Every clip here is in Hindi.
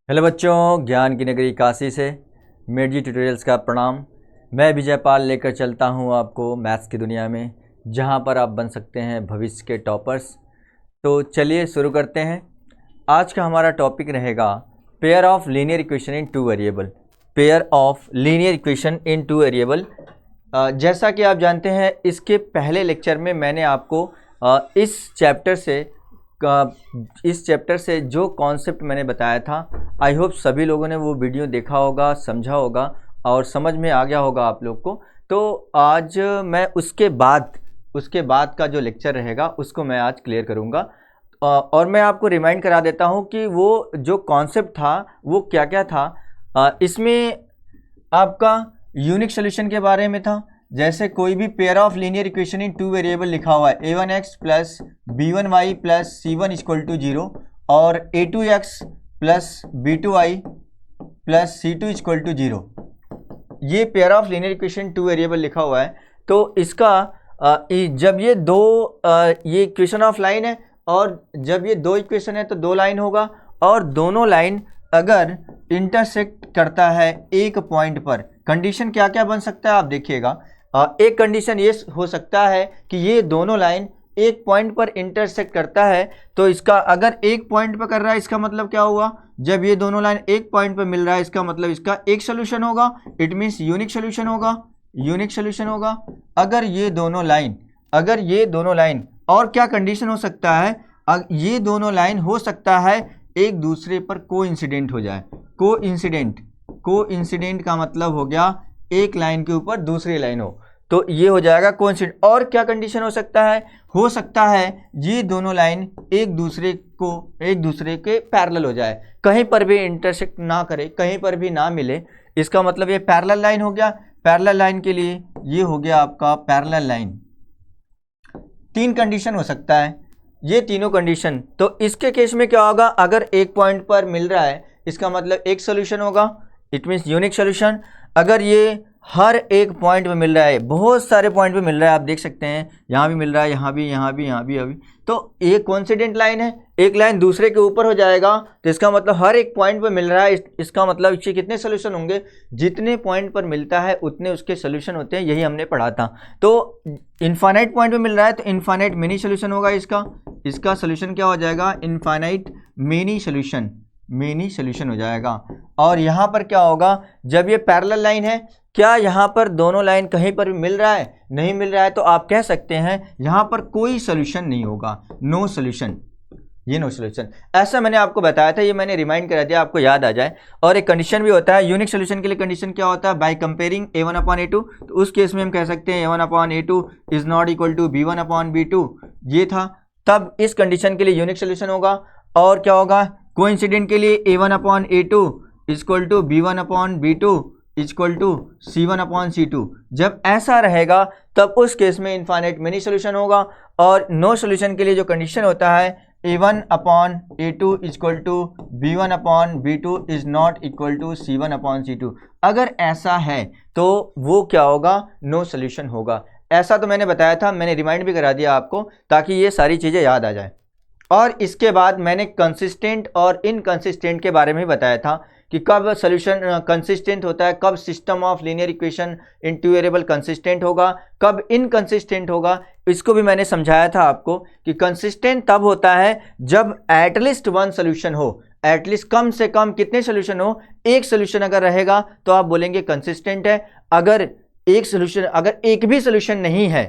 हेलो बच्चों, ज्ञान की नगरी काशी से मेडजी ट्यूटोरियल्स का प्रणाम। मैं विजय पाल लेकर चलता हूं आपको मैथ्स की दुनिया में, जहां पर आप बन सकते हैं भविष्य के टॉपर्स। तो चलिए शुरू करते हैं। आज का हमारा टॉपिक रहेगा pair of linear equation in two variable. Pair of linear equation in two variable. जैसा कि आप जानते हैं, इसके पहले लेक्चर में मैंने आपको इस चैप्टर से जो कॉन्सेप्ट मैंने बताया था, आई होप सभी लोगों ने वो वीडियो देखा होगा, समझा होगा और समझ में आ गया होगा आप लोग को। तो आज मैं उसके बाद का जो लेक्चर रहेगा उसको मैं आज क्लियर करूँगा। और मैं आपको रिमाइंड करा देता हूँ कि वो जो कॉन्सेप्ट था वो क्या क्या था। इसमें आपका यूनिक सोल्यूशन के बारे में था। जैसे कोई भी pair of linear equation in two variable लिखा हुआ है, a1x plus b1y plus c1 equal to 0 और a2x plus b2y plus c2 equal to 0, ये pair of linear equation two variable लिखा हुआ है। तो इसका जब ये ये इक्वेशन ऑफ लाइन है और जब ये दो इक्वेशन है तो दो लाइन होगा, और दोनों लाइन अगर इंटरसेक्ट करता है एक पॉइंट पर, कंडीशन क्या क्या बन सकता है आप देखिएगा। एक कंडीशन ये हो सकता है कि ये दोनों लाइन एक पॉइंट पर इंटरसेक्ट करता है, तो इसका अगर एक पॉइंट पर कर रहा है इसका मतलब क्या हुआ, जब ये दोनों लाइन एक पॉइंट पर मिल रहा है इसका मतलब इसका एक सोल्यूशन होगा, इट मीन्स यूनिक सोल्यूशन होगा। अगर ये दोनों लाइन और क्या कंडीशन हो सकता है, ये दोनों लाइन हो सकता है एक दूसरे पर कोइंसिडेंट हो जाए। कोइंसिडेंट का मतलब हो गया एक लाइन के ऊपर दूसरी लाइन हो, तो ये हो जाएगा कोइंसिडेंट। और क्या कंडीशन हो सकता है ये दोनों लाइन एक दूसरे के पैरेलल हो जाए, कहीं पर भी इंटरसेक्ट ना करे, कहीं पर भी ना मिले, इसका मतलब ये पैरेलल लाइन हो गया। पैरेलल लाइन के लिए ये हो गया आपका पैरेलल लाइन। तीन कंडीशन हो सकता है, ये तीनों कंडीशन। तो इसके केस में क्या होगा, अगर एक पॉइंट पर मिल रहा है इसका मतलब एक सोल्यूशन होगा, इट मीन्स यूनिक सोल्यूशन। अगर ये हर एक पॉइंट पे मिल रहा है, बहुत सारे पॉइंट पे मिल रहा है, आप देख सकते हैं यहाँ भी मिल रहा है, यहाँ भी, तो ये कोइंसिडेंट लाइन है, एक लाइन दूसरे के ऊपर हो जाएगा, तो इसका मतलब हर एक पॉइंट पे मिल रहा है, इसका मतलब इसके कितने सोल्यूशन होंगे, जितने पॉइंट पर मिलता है उतने उसके सोल्यूशन होते हैं, यही हमने पढ़ा था। तो इनफाइनाइट पॉइंट पे मिल रहा है तो इनफाइनाइट मेनी सोल्यूशन होगा, इसका सोल्यूशन क्या हो जाएगा, इनफाइनाइट मेनी सोल्यूशन हो जाएगा। और यहाँ पर क्या होगा, जब ये पैरेलल लाइन है, क्या यहाँ पर दोनों लाइन कहीं पर भी मिल रहा है, नहीं मिल रहा है, तो आप कह सकते हैं यहाँ पर कोई सोल्यूशन नहीं होगा, नो सोल्यूशन। ऐसा मैंने आपको बताया था, ये मैंने रिमाइंड करा दिया, आपको याद आ जाए। और एक कंडीशन भी होता है यूनिक सोल्यूशन के लिए, कंडीशन क्या होता है, बाय कंपेयरिंग a1/a2, तो उस केस में हम कह सकते हैं a1/a2 is not equal to b1/b2, ये था, तब इस कंडीशन के लिए यूनिक सोल्यूशन होगा। और क्या होगा, कोइंसिडेंट के लिए a1/a2 equal to b1/b2 equal to c1/c2। जब ऐसा रहेगा तब उस केस में इनफाइनाइट मेनी सोल्यूशन होगा। और नो सोल्यूशन के लिए जो कंडीशन होता है a1/a2 equal to b1/b2 is not equal to c1/c2, अगर ऐसा है तो वो क्या होगा, नो सोल्यूशन होगा। ऐसा तो मैंने बताया था, मैंने रिमाइंड भी करा दिया आपको ताकि ये सारी चीज़ें याद आ जाए। और इसके बाद मैंने कंसिस्टेंट और इनकंसिस्टेंट के बारे में बताया था कि कब सोल्यूशन कंसिस्टेंट होता है, कब system of linear equation in two variable consistent होगा, कब इनकंसिस्टेंट होगा। इसको भी मैंने समझाया था आपको कि कंसिस्टेंट तब होता है जब एटलीस्ट वन सोल्यूशन हो, एटलीस्ट कम से कम कितने सोल्यूशन हो, एक सोल्यूशन अगर रहेगा तो आप बोलेंगे कंसिस्टेंट है। अगर एक भी सोल्यूशन नहीं है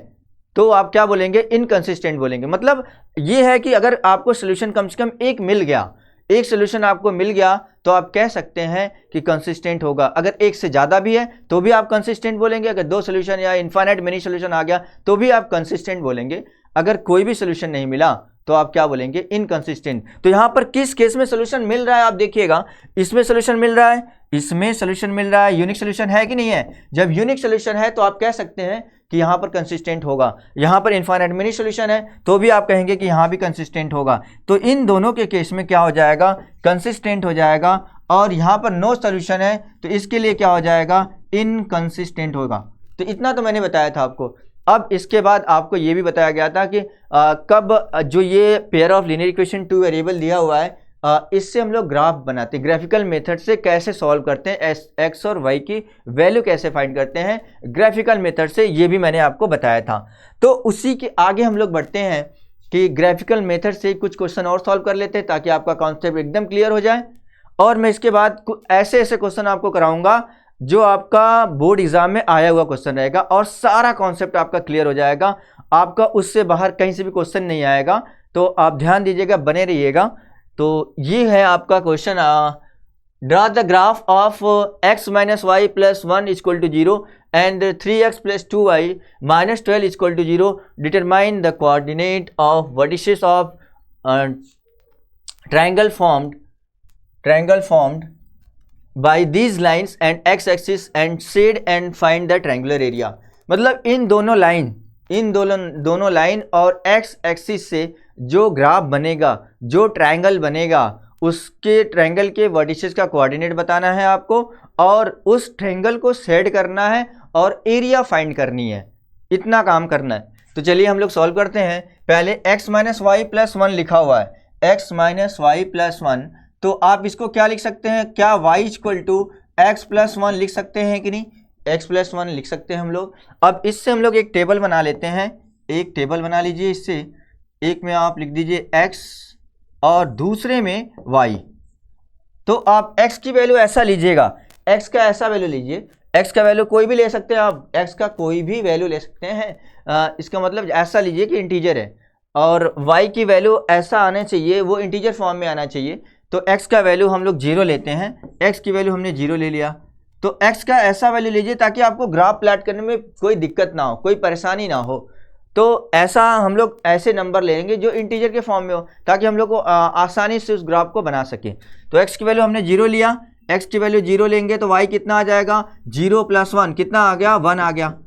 तो आप क्या बोलेंगे, इनकंसिस्टेंट बोलेंगे। मतलब ये है कि अगर आपको सोल्यूशन कम से कम एक मिल गया, एक सोल्यूशन आपको मिल गया, तो आप कह सकते हैं कि कंसिस्टेंट होगा। अगर एक से ज़्यादा भी है तो भी आप कंसिस्टेंट बोलेंगे। अगर दो सोल्यूशन या इनफाइनाइट मेनी सोल्यूशन आ गया तो भी आप कंसिस्टेंट बोलेंगे। अगर कोई भी सोल्यूशन नहीं मिला तो आप क्या बोलेंगे, इनकंसिस्टेंट। तो यहाँ पर किस केस में सोल्यूशन मिल रहा है आप देखिएगा, इसमें सोल्यूशन मिल रहा है, इसमें सोल्यूशन मिल रहा है, यूनिक सोल्यूशन है कि नहीं है। जब यूनिक सोल्यूशन है तो आप कह सकते हैं कि यहाँ पर कंसिस्टेंट होगा। यहाँ पर इनफाइनाइट मेनी सोल्यूशन है तो भी आप कहेंगे कि यहाँ भी कंसिस्टेंट होगा। तो इन दोनों के केस में क्या हो जाएगा, कंसिस्टेंट हो जाएगा। और यहाँ पर नो सोल्यूशन है तो इसके लिए क्या हो जाएगा, इनकंसिस्टेंट होगा। तो इतना तो मैंने बताया था आपको। अब इसके बाद आपको ये भी बताया गया था कि कब जो ये pair of linear equation two variable दिया हुआ है इससे हम लोग ग्राफ बनाते हैं, ग्राफिकल मेथड से कैसे सॉल्व करते हैं, एक्स और वाई की वैल्यू कैसे फाइंड करते हैं ग्राफिकल मेथड से, ये भी मैंने आपको बताया था। तो उसी के आगे हम लोग बढ़ते हैं कि ग्राफिकल मेथड से कुछ क्वेश्चन और सॉल्व कर लेते हैं ताकि आपका कॉन्सेप्ट एकदम क्लियर हो जाए। और मैं इसके बाद ऐसे ऐसे क्वेश्चन आपको कराऊंगा जो आपका बोर्ड एग्जाम में आया हुआ क्वेश्चन रहेगा और सारा कॉन्सेप्ट आपका क्लियर हो जाएगा, आपका उससे बाहर कहीं से भी क्वेश्चन नहीं आएगा। तो आप ध्यान दीजिएगा, बने रहिएगा। तो ये है आपका question, draw the graph of x minus Y plus 1 equal to 0 and 3x plus 2y minus 12 equal to 0, determine the coordinate of vertices of triangle formed by these lines and x axis and shade and find the triangular area। मतलब इन दोनों लाइन और x एक्सिस से जो ग्राफ बनेगा, जो ट्रायंगल बनेगा, उसके ट्रायंगल के वर्टिसेस का कोऑर्डिनेट बताना है आपको और उस ट्रायंगल को शेड करना है और एरिया फाइंड करनी है, इतना काम करना है। तो चलिए हम लोग सॉल्व करते हैं। पहले x माइनस वाई प्लस 1 लिखा हुआ है, x माइनस वाई प्लस 1, तो आप इसको क्या लिख सकते हैं, क्या y equal to X plus 1 लिख सकते हैं कि नहीं, x प्लस 1 लिख सकते हैं हम लोग। अब इससे हम लोग एक टेबल बना लेते हैं, एक टेबल बना लीजिए। इससे एक में आप लिख दीजिए x और दूसरे में y। तो आप x की वैल्यू ऐसा लीजिएगा, x का ऐसा वैल्यू लीजिए, x का वैल्यू कोई भी ले सकते हैं आप, x का कोई भी वैल्यू ले सकते हैं। इसका मतलब ऐसा लीजिए कि इंटीजर है और y की वैल्यू ऐसा आना चाहिए, वो इंटीजर फॉर्म में आना चाहिए। तो x का वैल्यू हम लोग 0 लेते हैं, x की वैल्यू हमने 0 ले लिया। तो x का ऐसा वैल्यू लीजिए ताकि आपको ग्राफ प्लॉट करने में कोई दिक्कत ना हो, कोई परेशानी ना हो। तो ऐसा हम लोग ऐसे नंबर लेंगे जो इंटीजर के फॉर्म में हो ताकि हम लोग को आसानी से उस ग्राफ को बना सके। तो x की वैल्यू हमने 0 लिया, x की वैल्यू 0 लेंगे तो y कितना आ जाएगा, 0 प्लस 1 कितना आ गया, 1 आ गया,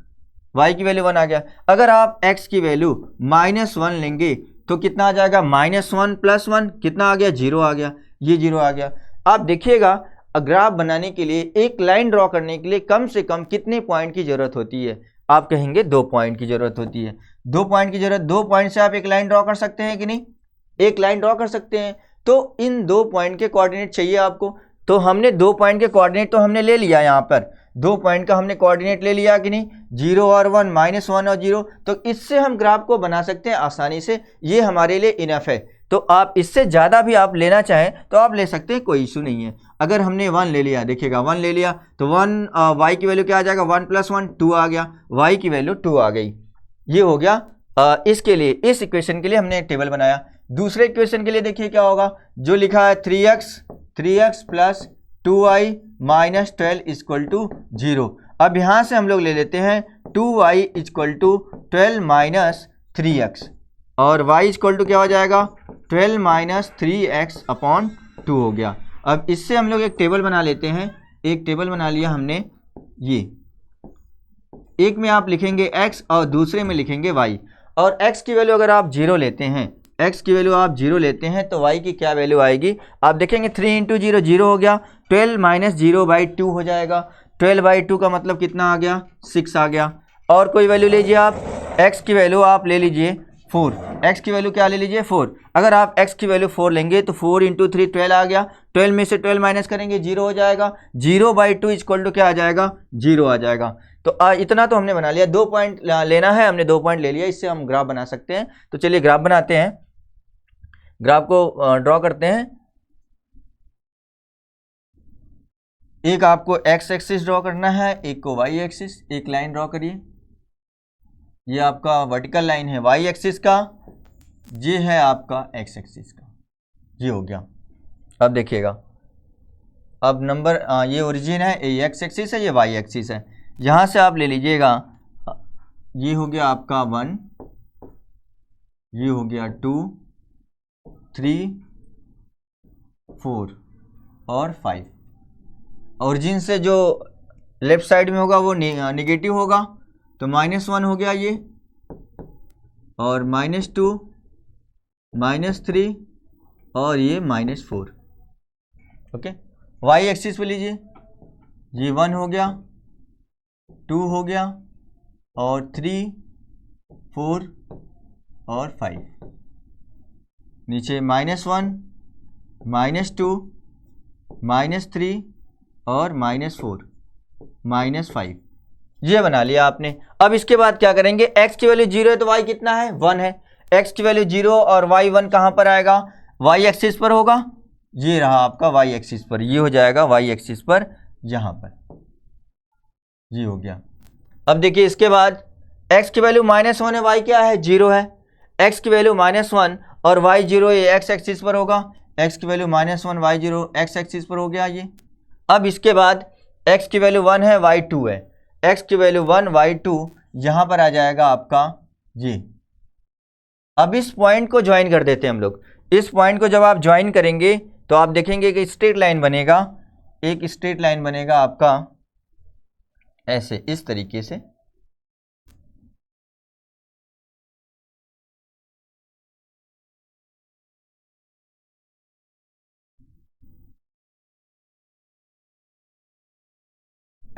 y की वैल्यू 1 आ गया। अगर आप x की वैल्यू माइनस 1 लेंगे तो कितना आ जाएगा, माइनस 1 प्लस 1 कितना आ गया, 0 आ गया, ये 0 आ गया। आप देखिएगा ग्राफ बनाने के लिए, एक लाइन ड्रॉ करने के लिए कम से कम कितने पॉइंट की जरूरत होती है, आप कहेंगे 2 पॉइंट की जरूरत होती है। 2 पॉइंट की जरूरत, 2 पॉइंट से आप एक लाइन ड्रॉ कर सकते हैं कि नहीं, एक लाइन ड्रॉ कर सकते हैं। तो इन 2 पॉइंट के कोऑर्डिनेट चाहिए आपको, तो हमने 2 पॉइंट के कोऑर्डिनेट तो हमने ले लिया, यहाँ पर 2 पॉइंट का हमने कोऑर्डिनेट ले लिया कि नहीं, 0 और 1, माइनस 1 और 0। तो इससे हम ग्राफ को बना सकते हैं आसानी से, ये हमारे लिए इनफ है। तो आप इससे ज़्यादा भी आप लेना चाहें तो आप ले सकते हैं, कोई इशू नहीं है। अगर हमने 1 ले लिया, देखिएगा 1 ले लिया तो 1 y की वैल्यू क्या आ जाएगा, 1 प्लस 1 2 आ गया, y की वैल्यू 2 आ गई। ये हो गया इसके लिए, इस इक्वेशन के लिए हमने एक टेबल बनाया। दूसरे इक्वेशन के लिए देखिए क्या होगा, जो लिखा है 3x plus 2y minus 12 equal to 0। अब यहाँ से हम लोग ले लेते हैं 2y equal to 12 minus 3x और y इक्वल टू क्या हो जाएगा, 12 माइनस 3x अपॉन 2 हो गया। अब इससे हम लोग एक टेबल बना लेते हैं, एक टेबल बना लिया हमने। ये एक में आप लिखेंगे x और दूसरे में लिखेंगे y, और x की वैल्यू अगर आप 0 लेते हैं, x की वैल्यू आप 0 लेते हैं तो y की क्या वैल्यू आएगी, आप देखेंगे 3 इंटू 0 0 हो गया, 12 माइनस 0/2 हो जाएगा, 12/2 का मतलब कितना आ गया, 6 आ गया। और कोई वैल्यू लीजिए आप, x की वैल्यू आप ले लीजिए 4, x की वैल्यू क्या ले लीजिए 4। अगर आप x की वैल्यू 4 लेंगे तो 4 इंटू 3 12 आ गया, 12 में से 12 माइनस करेंगे 0 हो जाएगा, 0/2 इक्वल टू क्या आ जाएगा, 0 आ जाएगा। तो इतना तो हमने बना लिया, 2 पॉइंट लेना है, हमने 2 पॉइंट ले लिया, इससे हम ग्राफ बना सकते हैं। तो चलिए ग्राफ बनाते हैं, ग्राफ को ड्रॉ करते हैं। एक आपको x एक्सिस ड्रॉ करना है, एक को y एक्सिस। एक लाइन ड्रॉ करिए, ये आपका वर्टिकल लाइन है y एक्सिस का, ये है आपका x एक्सिस का, ये हो गया। अब देखिएगा, अब नंबर ये ओरिजिन है, ये x एक्सिस है, ये y एक्सिस है। यहाँ से आप ले लीजिएगा, ये हो गया आपका 1, ये हो गया 2 3 4 और 5। ओरिजिन से जो लेफ्ट साइड में होगा वो निगेटिव होगा, तो -1 हो गया ये, और -2 -3 और ये -4। ओके, y एक्सिस पे लीजिए, ये 1 हो गया, 2 हो गया और 3 4 और 5। नीचे -1 -2, -3 और -4, -5, ये बना लिया आपने। अब इसके बाद क्या करेंगे, x की वैल्यू 0 है तो y कितना है, 1 है। x की वैल्यू 0 और y 1 कहाँ पर आएगा, y एक्सिस पर होगा, ये रहा आपका y एक्सिस पर, ये हो जाएगा y एक्सिस पर यहाँ पर, ये हो गया। अब देखिए इसके बाद x की वैल्यू -1 है, y क्या है, 0 है। x की वैल्यू -1 और y 0, ये x एक्सिस पर होगा, x की वैल्यू -1 y 0 x एक्सिस पर हो गया ये। अब इसके बाद x की वैल्यू 1 है, y 2 है, x की वैल्यू 1 y 2 यहाँ पर आ जाएगा आपका ये। अब इस पॉइंट को ज्वाइन कर देते हैं हम लोग। इस पॉइंट को जब आप ज्वाइन करेंगे तो आप देखेंगे कि स्ट्रेट लाइन बनेगा, एक स्ट्रेट लाइन बनेगा आपका ऐसे, इस तरीके से।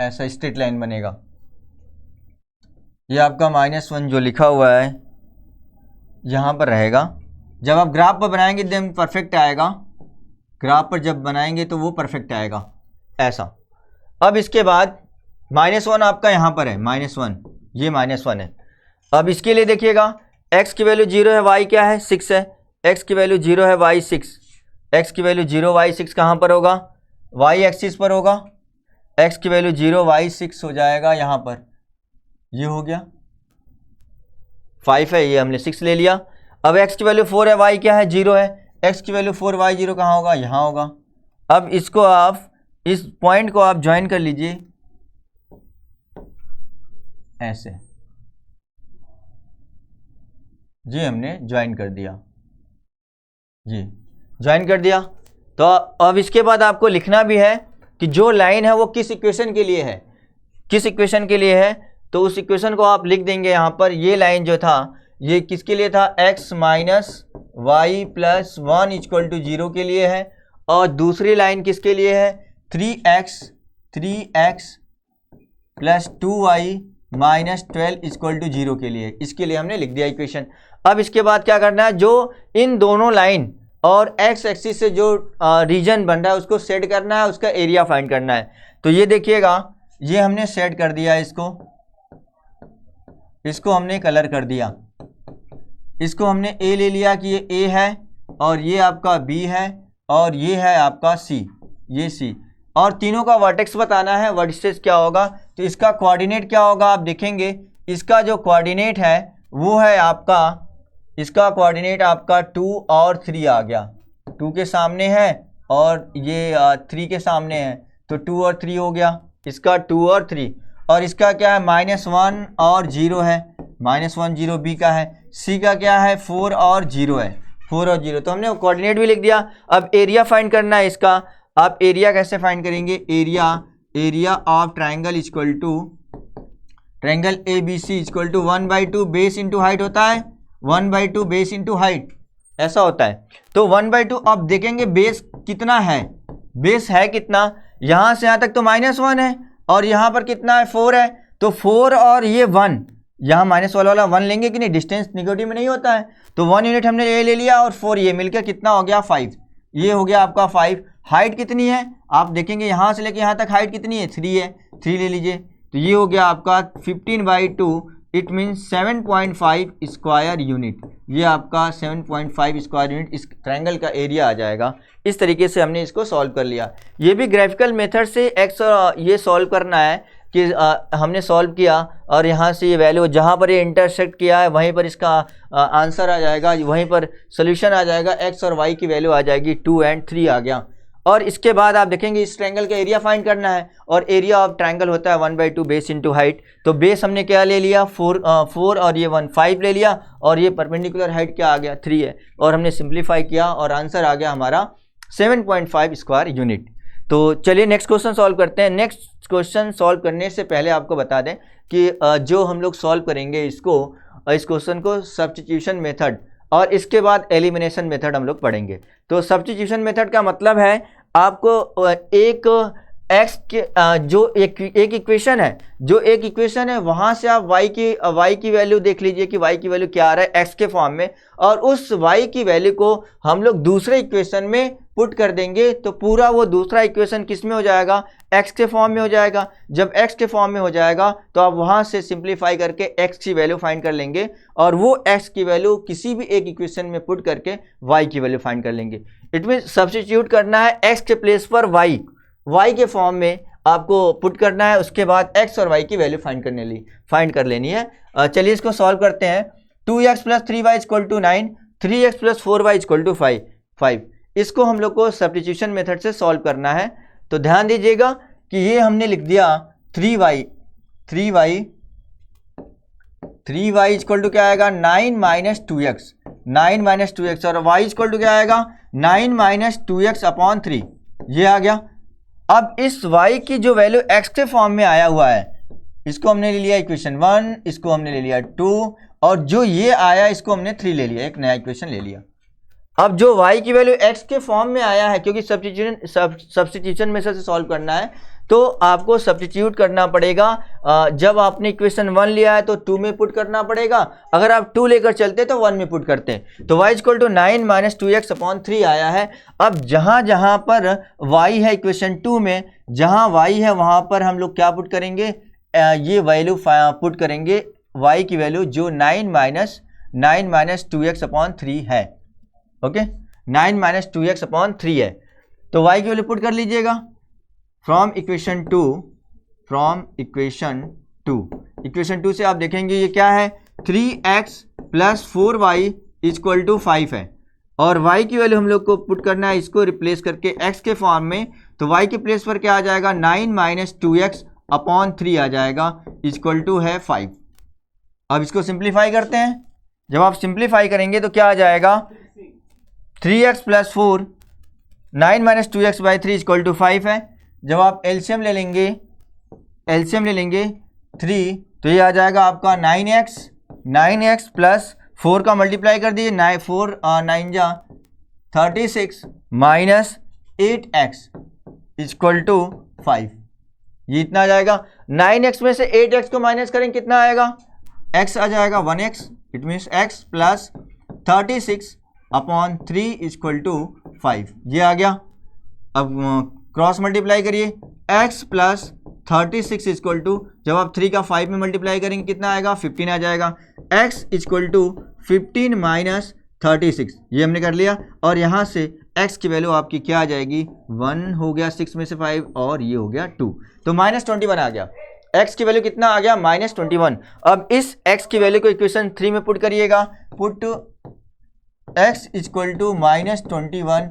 ऐसा स्ट्रेट लाइन बनेगा। ये आपका -1 जो लिखा हुआ है यहाँ पर रहेगा। जब आप ग्राफ पर बनाएंगे देन परफेक्ट आएगा, ग्राफ पर जब बनाएंगे तो वो परफेक्ट आएगा ऐसा। अब इसके बाद -1 आपका यहाँ पर है, -1, ये -1 है। अब इसके लिए देखिएगा x की वैल्यू 0 है, y क्या है, 6 है। x की वैल्यू 0 है, y 6, x की वैल्यू 0 y 6 कहाँ पर होगा, y एक्सिस पर होगा। x की वैल्यू 0 y 6 हो जाएगा यहाँ पर, ये हो गया। 5 है, ये हमने 6 ले लिया। अब x की वैल्यू 4 है, y क्या है, 0 है। x की वैल्यू 4 y 0 कहाँ होगा, यहाँ होगा। अब इसको आप, इस पॉइंट को आप ज्वाइन कर लीजिए ऐसे, ये हमने ज्वाइन कर दिया, ये ज्वाइन कर दिया। तो अब इसके बाद आपको लिखना भी है कि जो लाइन है वो किस इक्वेशन के लिए है, किस इक्वेशन के लिए है। तो उस इक्वेशन को आप लिख देंगे यहाँ पर। ये लाइन जो था ये किसके लिए था, x minus Y plus 1 equal to 0 के लिए है। और दूसरी लाइन किसके लिए है, 3x plus 2y minus 12 equal to 0 के लिए। इसके लिए हमने लिख दिया इक्वेशन। अब इसके बाद क्या करना है, जो इन दोनों लाइन और x एक्सिस से जो रीजन बन रहा है उसको सेट करना है, उसका एरिया फाइंड करना है। तो ये देखिएगा, ये हमने सेट कर दिया, इसको हमने कलर कर दिया। इसको हमने a ले लिया कि ये a है और ये आपका b है और ये है आपका c, ये c। और तीनों का वर्टेक्स बताना है, वर्टिसेस क्या होगा। तो इसका कोऑर्डिनेट क्या होगा, आप देखेंगे इसका जो कोऑर्डिनेट है वो है आपका, इसका कोऑर्डिनेट आपका 2 और 3 आ गया। 2 के सामने है और ये 3 के सामने है, तो 2 और 3 हो गया, इसका 2 और 3। और इसका क्या है, -1 और 0 है, -1 0 b का है। c का क्या है, 4 और 0 है, 4 और 0। तो हमने कोऑर्डिनेट भी लिख दिया। अब एरिया फाइंड करना है इसका। आप एरिया कैसे फाइंड करेंगे, area of triangle equal to triangle ABC equal to 1/2 base into height होता है, 1/2 बेस इंटू हाइट, ऐसा होता है। तो 1/2 अब देखेंगे बेस कितना है, बेस है कितना, यहाँ से यहाँ तक तो -1 है और यहाँ पर कितना है, 4 है। तो 4 और ये 1, यहाँ माइनस वाला 1 लेंगे कि नहीं, डिस्टेंस निगेटिव में नहीं होता है। तो 1 यूनिट हमने ये ले लिया और 4 ये मिलकर कितना हो गया, 5। ये हो गया आपका 5। हाइट कितनी है, आप देखेंगे यहाँ से लेके यहाँ तक हाइट कितनी है, 3 है, 3 ले लीजिए। तो ये हो गया आपका 15/2, इट मीन्स 7.5 स्क्वायर यूनिट। ये आपका 7.5 स्क्वायर यूनिट इस ट्रायंगल का एरिया आ जाएगा। इस तरीके से हमने इसको सॉल्व कर लिया। ये भी ग्राफिकल मेथड से एक्स ये सॉल्व करना है कि हमने सॉल्व किया और यहाँ से ये वैल्यू जहाँ पर ये इंटरसेक्ट किया है वहीं पर इसका आंसर आ जाएगा, वहीं पर सोल्यूशन आ जाएगा। एक्स और वाई की वैल्यू आ जाएगी 2 और 3 आ गया। और इसके बाद आप देखेंगे इस ट्रायंगल का एरिया फाइंड करना है और एरिया ऑफ ट्रायंगल होता है 1/2 बेस इंटू हाइट। तो बेस हमने क्या ले लिया, 4 और ये 1 5 ले लिया और ये परपेंडिकुलर हाइट क्या आ गया, 3 है। और हमने सिंप्लीफाई किया और आंसर आ गया हमारा 7.5 स्क्वायर यूनिट। तो चलिए नेक्स्ट क्वेश्चन सॉल्व करते हैं। नेक्स्ट क्वेश्चन सॉल्व करने से पहले आपको बता दें कि जो हम लोग सॉल्व करेंगे इस क्वेश्चन को सब्स्टिट्यूशन मेथड और इसके बाद एलिमिनेशन मेथड हम लोग पढ़ेंगे। तो सब्स्टिट्यूशन मेथड का मतलब है आपको एक एक्स के जो एक इक्वेशन है, जो एक इक्वेशन है वहाँ से आप वाई की वैल्यू देख लीजिए कि वाई की वैल्यू क्या आ रहा है एक्स के फॉर्म में, और उस वाई की वैल्यू को हम लोग दूसरे इक्वेशन में पुट कर देंगे तो पूरा वो दूसरा इक्वेशन किस में हो जाएगा, x के फॉर्म में हो जाएगा। जब x के फॉर्म में हो जाएगा तो आप वहाँ से सिंप्लीफाई करके x की वैल्यू फाइंड कर लेंगे और वो x की वैल्यू किसी भी एक इक्वेशन में पुट करके y की वैल्यू फाइंड कर लेंगे। इट मीन सब्स्टिट्यूट करना है x के प्लेस पर y के फॉर्म में आपको पुट करना है, उसके बाद x और y की वैल्यू फाइंड कर लेनी है। चलिए इसको सॉल्व करते हैं। 2x + 3y = 9, 3x + 4y = 5। इसको हम लोग को सब्स्टिट्यूशन मेथड से सॉल्व करना है। तो ध्यान दीजिएगा कि ये हमने लिख दिया 3y = क्या आएगा, 9 - 2x, 9 - 2x, और y = क्या आएगा, 9 - 2x/3। ये आ गया। अब इस y की जो वैल्यू x के फॉर्म में आया हुआ है, इसको हमने ले लिया इक्वेशन 1, इसको हमने ले लिया 2, और जो ये आया इसको हमने 3 ले लिया, एक नया इक्वेशन ले लिया। अब जो y की वैल्यू x के फॉर्म में आया है, क्योंकि सब्स्टिट्यूशन मेथड से सॉल्व करना है तो आपको सब्स्टिट्यूट करना पड़ेगा। जब आपने इक्वेशन 1 लिया है तो 2 में पुट करना पड़ेगा, अगर आप 2 लेकर चलते तो 1 में पुट करते हैं। तो y = 9 - 2x/3 आया है। अब जहाँ पर y है इक्वेशन 2 में, जहाँ y है वहाँ पर हम लोग क्या पुट करेंगे, ये वैल्यू पुट करेंगे y की वैल्यू जो 9 - 2x/3 है। ओके, 9 - 2x/3 है। तो y की वैल्यू पुट कर लीजिएगा फ्रॉम इक्वेशन 2 से आप देखेंगे ये क्या है, 3x + 4y = 5 है, और y की वैल्यू हम लोग को पुट करना है, इसको रिप्लेस करके x के फॉर्म में। तो y के प्लेस पर क्या आ जाएगा, 9 - 2x/3 आ जाएगा, = है 5। अब इसको सिंप्लीफाई करते हैं। जब आप सिंप्लीफाई करेंगे तो क्या आ जाएगा, 3x + 4, 9 - 2x/3 = 5 है। जब आप एलसीएम ले लेंगे 3, तो ये आ जाएगा आपका 9x + 4 का मल्टीप्लाई कर दीजिए, 4 9 जा 36 - 8x = 5। ये इतना आ जाएगा। 9x में से 8x को माइनस करेंगे, कितना आएगा, x आ जाएगा 1x। It means x + 36/3 = 5। ये आ गया। अब क्रॉस मल्टीप्लाई करिए, x + 36 = जब आप 3 का 5 में मल्टीप्लाई करेंगे कितना आएगा, 15 आ जाएगा। x = 15 - 36, ये हमने कर लिया। और यहाँ से x की वैल्यू आपकी क्या आ जाएगी, 1 हो गया 6 में से 5, और ये हो गया 2, तो -21 आ गया। x की वैल्यू कितना आ गया, -21। अब इस x की वैल्यू को इक्वेशन 3 में पुट करिएगा। पुट x = -21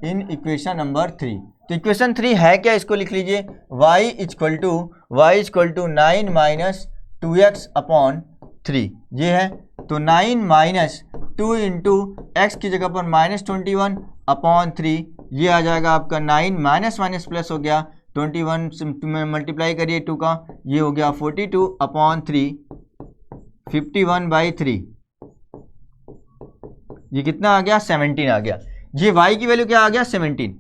इन इक्वेशन नंबर 3। तो इक्वेशन 3 है क्या, इसको लिख लीजिए, y = 9 - 2x/3, ये है। तो 9 - 2 × x की जगह पर -21/3, ये आ जाएगा आपका 9 माइनस प्लस हो गया, 21 में मल्टीप्लाई करिए 2 का, ये हो गया 42/3, 51/3, ये कितना आ गया, 17 आ गया। ये y की वैल्यू क्या आ गया, 17।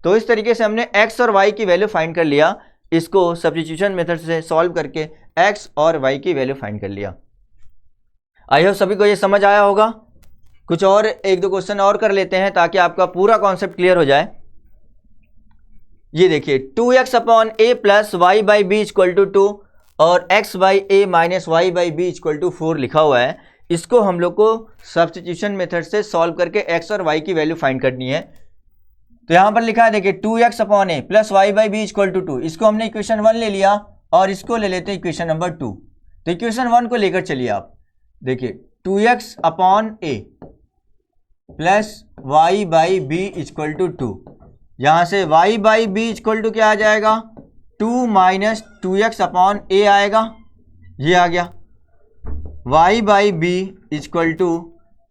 तो इस तरीके से हमने x और y की वैल्यू फाइंड कर लिया। इसको सब्स्टिट्यूशन मेथड से सॉल्व करके x और y की वैल्यू फाइंड कर लिया। आई होप सभी को ये समझ आया होगा। कुछ और 1-2 क्वेश्चन और कर लेते हैं ताकि आपका पूरा कॉन्सेप्ट क्लियर हो जाए। ये देखिए 2x/a + y/b = 2 और x/a - y/b = 4 लिखा हुआ है। इसको हम लोग को सब्स्टिट्यूशन मेथड से सॉल्व करके x और y की वैल्यू फाइंड करनी है। तो यहाँ पर लिखा है देखिए 2x/a + y/b = 2। इसको हमने इक्वेशन 1 ले लिया और इसको ले लेते हैं इक्वेशन नंबर 2। तो इक्वेशन 1 को लेकर चलिए आप, देखिए 2x/a + y/b = 2। यहाँ से y/b = क्या आ जाएगा, 2 - 2x/a आएगा, ये आ गया। y/b =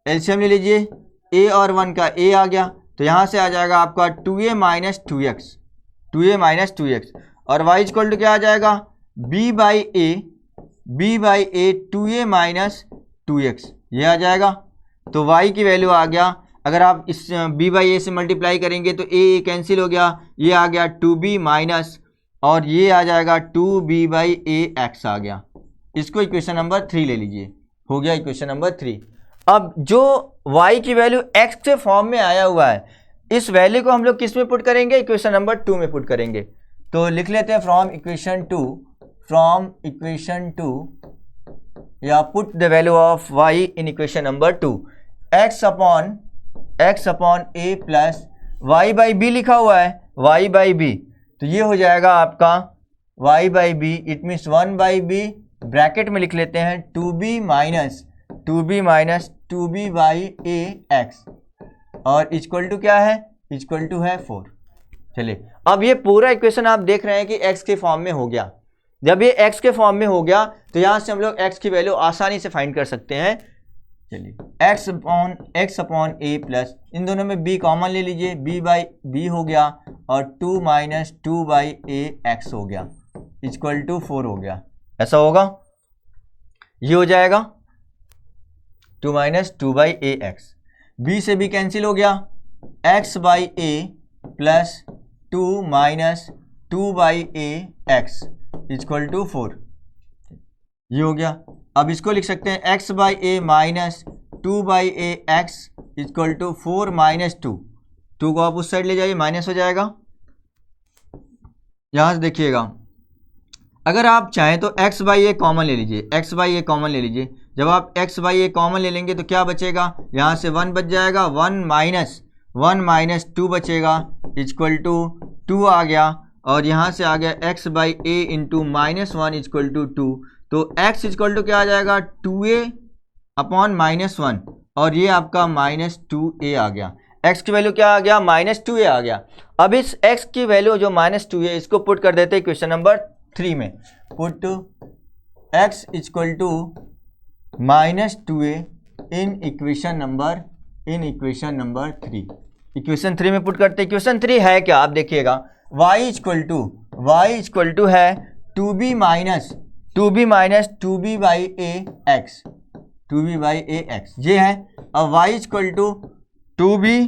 एलसीएम ले लीजिए, a और 1 का a आ गया, तो यहाँ से आ जाएगा आपका 2a - 2x, और y = क्या आ जाएगा, b/a 2a - 2x, ये आ जाएगा। तो y की वैल्यू आ गया, अगर आप इस b/a से मल्टीप्लाई करेंगे तो a कैंसिल हो गया, ये आ गया 2b माइनस, और ये आ जाएगा 2b/a x आ गया। इसको इक्वेशन नंबर 3 ले लीजिए, हो गया इक्वेशन नंबर 3। अब जो y की वैल्यू x के फॉर्म में आया हुआ है, इस वैल्यू को हम लोग किस में पुट करेंगे, इक्वेशन नंबर 2 में पुट करेंगे। तो लिख लेते हैं फ्रॉम इक्वेशन 2 या put the value of y in equation number 2, x upon a plus y by B लिखा हुआ है, y बाई बी, तो ये हो जाएगा आपका y by B, it means 1 by B, bracket में लिख लेते हैं 2b minus 2b by A X, और इक्वल टू क्या है, इक्वल टू है 4। चलिए अब ये पूरा इक्वेशन आप देख रहे हैं कि x के फॉर्म में हो गया। जब ये x के फॉर्म में हो गया तो यहाँ से हम लोग x की वैल्यू आसानी से फाइंड कर सकते हैं। चलिए x अपॉन a प्लस, इन दोनों में b कॉमन ले लीजिए, b बाई b हो गया, और 2 माइनस 2 बाई ए एक्स हो गया, इक्वल टू 4 हो गया। ऐसा होगा, ये हो जाएगा 2 minus 2 by A X, b से b कैंसिल हो गया, x by a plus 2 minus 2 by A X equal to 4, ये हो गया। अब इसको लिख सकते हैं x by A minus 2 by A X equal to 4 minus 2 को आप उस साइड ले जाइए, माइनस हो जाएगा। यहाँ से देखिएगा, अगर आप चाहें तो x बाई ए कॉमन ले लीजिए, x बाई ए कॉमन ले लीजिए। जब आप x बाई ए कॉमन ले लेंगे तो क्या बचेगा, यहाँ से 1 बच जाएगा, 1 माइनस 2 बचेगा, इक्वल टू 2 आ गया, और यहाँ से आ गया x by A into minus 1 equal to 2, तो x इक्वल टू क्या आ जाएगा, 2a अपॉन माइनस 1, और ये आपका माइनस 2a आ गया। x की वैल्यू क्या आ गया, माइनस 2a आ गया। अब इस x की वैल्यू जो माइनस 2 है इसको पुट कर देते हैं क्वेश्चन नंबर 3 में, put x equal to minus 2a in equation number 3। Equation 3 में पुट करते हैं। इक्वेशन 3 है क्या, आप देखिएगा, y इक्वल टू है 2b minus 2b by A x, ये है। अब y equal to 2b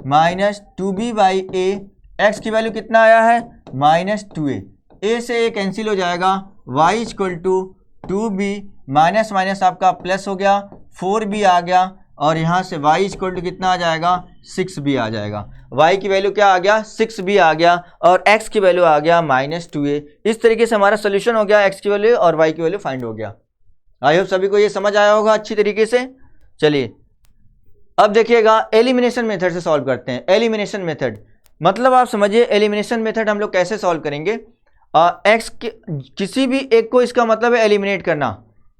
minus 2b by A X की वैल्यू कितना आया है, माइनस 2a, a से a कैंसिल हो जाएगा, y equal to 2b minus minus आपका प्लस हो गया, 4b आ गया, और यहाँ से y इक्वल टू कितना आ जाएगा, 6b आ जाएगा। y की वैल्यू क्या आ गया, 6b आ गया, और x की वैल्यू आ गया माइनस 2a। इस तरीके से हमारा सोल्यूशन हो गया, x की वैल्यू और y की वैल्यू फाइंड हो गया। आई होप सभी को ये समझ आया होगा अच्छी तरीके से। चलिए अब देखिएगा, एलिमिनेशन मेथड से सॉल्व करते हैं। एलिमिनेशन मेथड मतलब आप समझिए, एलिमिनेशन मेथड हम लोग कैसे सॉल्व करेंगे, x के किसी भी एक को, इसका मतलब है एलिमिनेट करना,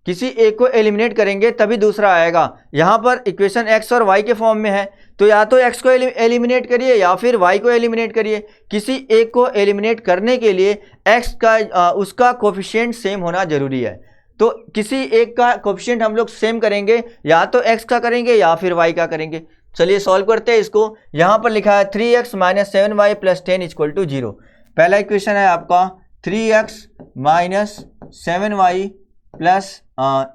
किसी एक को एलिमिनेट करेंगे तभी दूसरा आएगा। यहाँ पर इक्वेशन x और y के फॉर्म में है, तो या तो x को एलिमिनेट करिए या फिर y को एलिमिनेट करिए। किसी एक को एलिमिनेट करने के लिए x का उसका कोफिशिएंट सेम होना जरूरी है। तो किसी एक का कोफिशिएंट हम लोग सेम करेंगे, या तो x का करेंगे या फिर y का करेंगे। चलिए सॉल्व करते हैं इसको। यहाँ पर लिखा है 3x minus 7y plus 10 equal to 0। पहला इक्वेशन है आपका 3x minus 7y plus